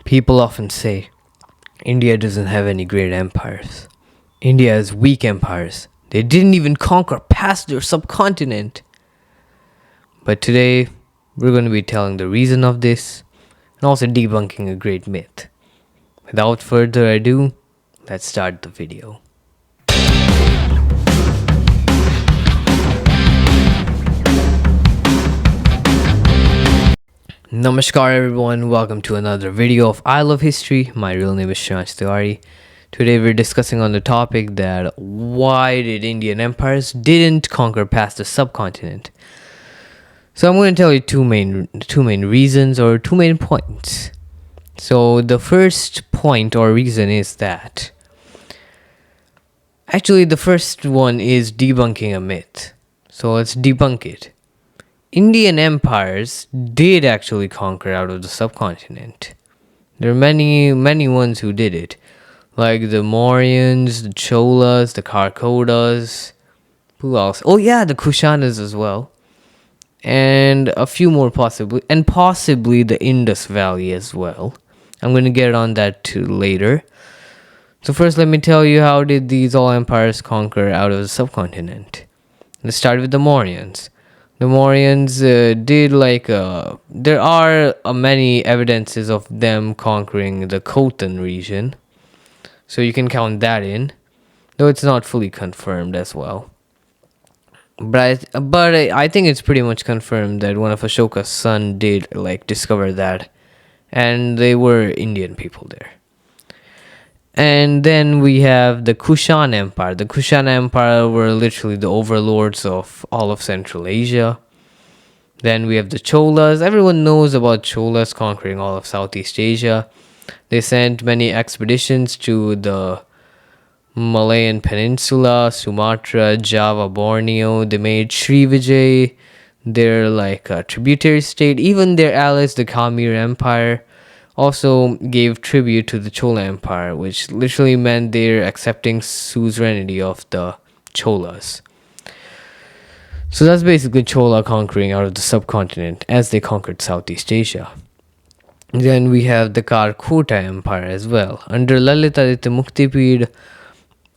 People often say India doesn't have any great empires. India has weak empires. They didn't even conquer past their subcontinent. But today, we're going to be telling the reason of this and also debunking a great myth. Without further ado, let's start the video. Namaskar everyone, welcome to another video of I Love History. My real name is Shreyansh Tiwari. Today we're discussing on the topic that why did Indian empires didn't conquer past the subcontinent. So I'm going to tell you two main reasons or two main points. So the first point or reason is that actually the first one is debunking a myth. So let's debunk it. Indian empires did actually conquer out of the subcontinent. There are many ones who did it, like the Mauryans, the Cholas, the Karkodas. Who else? Oh yeah, the Kushanas as well, and a few more possibly the Indus Valley as well. I'm going to get on that too later. So first, let me tell you how did these all empires conquer out of the subcontinent. Let's start with the Mauryans. The Mauryans there are many evidences of them conquering the Khotan region. So you can count that in, though it's not fully confirmed as well. But I think it's pretty much confirmed that one of Ashoka's son did discover that, and they were Indian people there. And then we have the Kushan Empire. The Kushan Empire were literally the overlords of all of Central Asia. Then we have the Cholas. Everyone knows about Cholas conquering all of Southeast Asia. They sent many expeditions to the Malayan Peninsula, Sumatra, Java, Borneo. They made Srivijay their a tributary state. Even their allies, the Khmer Empire, also gave tribute to the Chola Empire, which literally meant they're accepting suzerainty of the Cholas. So that's basically Chola conquering out of the subcontinent as they conquered Southeast Asia. Then we have the Karkota Empire as well. Under Lalitaditya Muktipid,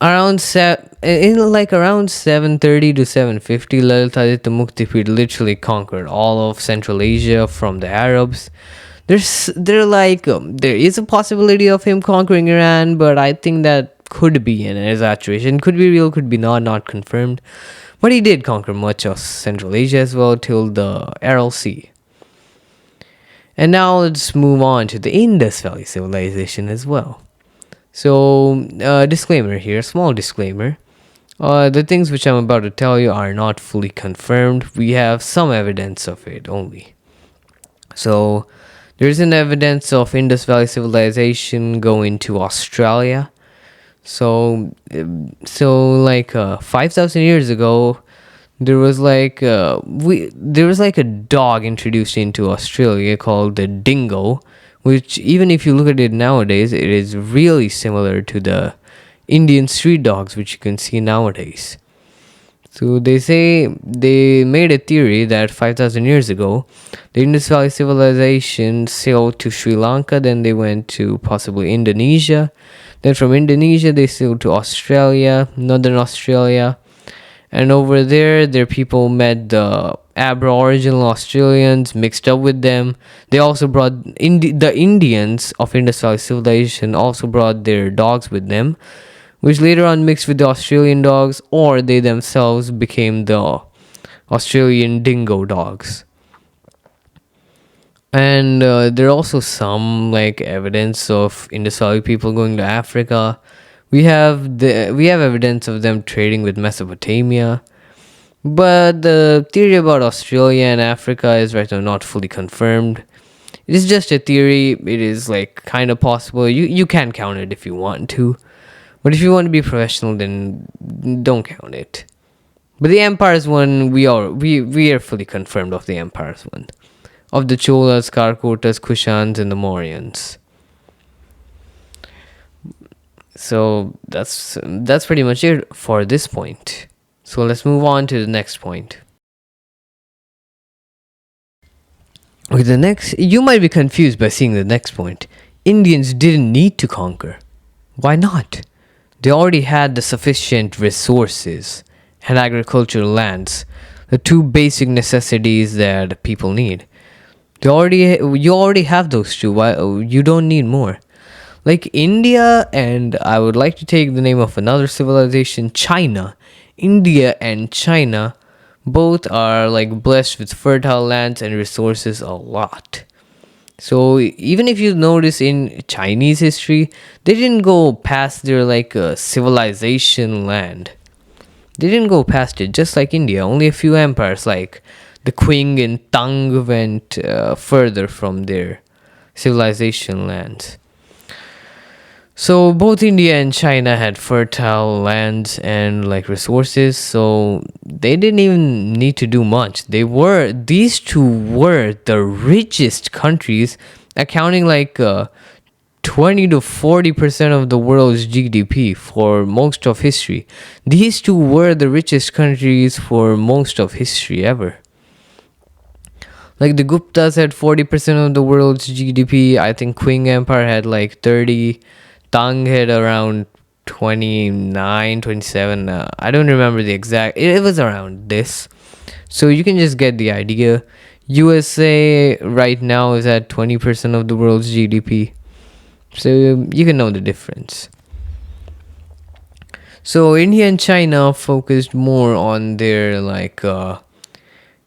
around 730 to 750, Lalitaditya Muktipid literally conquered all of Central Asia from the Arabs. There is a possibility of him conquering Iran, but I think that could be an exaggeration. Could be real, could be not confirmed. But he did conquer much of Central Asia as well till the Aral Sea. And now let's move on to the Indus Valley civilization as well. So, disclaimer here, small disclaimer. The things which I'm about to tell you are not fully confirmed. We have some evidence of it only. So, there's an evidence of Indus Valley civilization going to Australia. So 5,000 years ago, there was a dog introduced into Australia called the dingo, which even if you look at it nowadays, it is really similar to the Indian street dogs which you can see nowadays. So they say they made a theory that 5,000 years ago, the Indus Valley civilization sailed to Sri Lanka, then they went to possibly Indonesia. Then from Indonesia, they sailed to Australia, northern Australia. And over there, their people met the Aboriginal Australians, mixed up with them. They also brought the Indians of Indus Valley civilization also brought their dogs with them, which later on mixed with the Australian dogs, or they themselves became the Australian dingo dogs. And there are also some evidence of Indus Valley people going to Africa. We have evidence of them trading with Mesopotamia, but the theory about Australia and Africa is right now not fully confirmed. It is just a theory. It is kind of possible. You can count it if you want to. But if you want to be professional, then don't count it. But the empires one, we are fully confirmed of the empires one, of the Cholas, Karkotas, Kushans, and the Mauryans. So that's pretty much it for this point. So let's move on to the next point. Okay, you might be confused by seeing the next point. Indians didn't need to conquer. Why not? They already had the sufficient resources and agricultural lands, the two basic necessities that people need. You already have those two. Why you don't need more? Like India, and I would like to take the name of another civilization, China. India and China both are like blessed with fertile lands and resources a lot. So even if you notice in Chinese history, they didn't go past their like civilization land. They didn't go past it, just like India. Only a few empires like the Qing and Tang went further from their civilization lands. So both India and China had fertile lands and like resources, so they didn't even need to do much. These two were the richest countries, accounting like 20 to 40% of the world's GDP for most of history. These two were the richest countries for most of history ever. Like the Guptas had 40% of the world's GDP. I think Qing Empire had like 30. Tang had around 29, 27. I don't remember the exact. It was around this. So you can just get the idea. USA right now is at 20% of the world's GDP. So you can know the difference. So India and China focused more on their like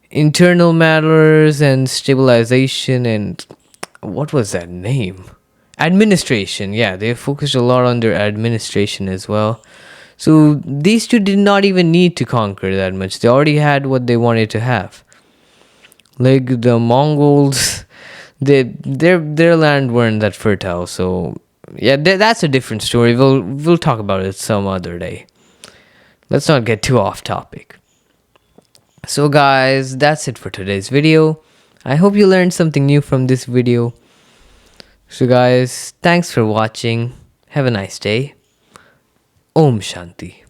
internal matters and stabilization and what was that name? Administration. Yeah, they focused a lot on their administration as well. So these two did not even need to conquer that much. They already had what they wanted to have. Like the Mongols, their land weren't that fertile. So yeah, that's a different story. We'll talk about it some other day. Let's not get too off topic. So guys, that's it for today's video. I hope you learned something new from this video. So guys, thanks for watching. Have a nice day. Om Shanti.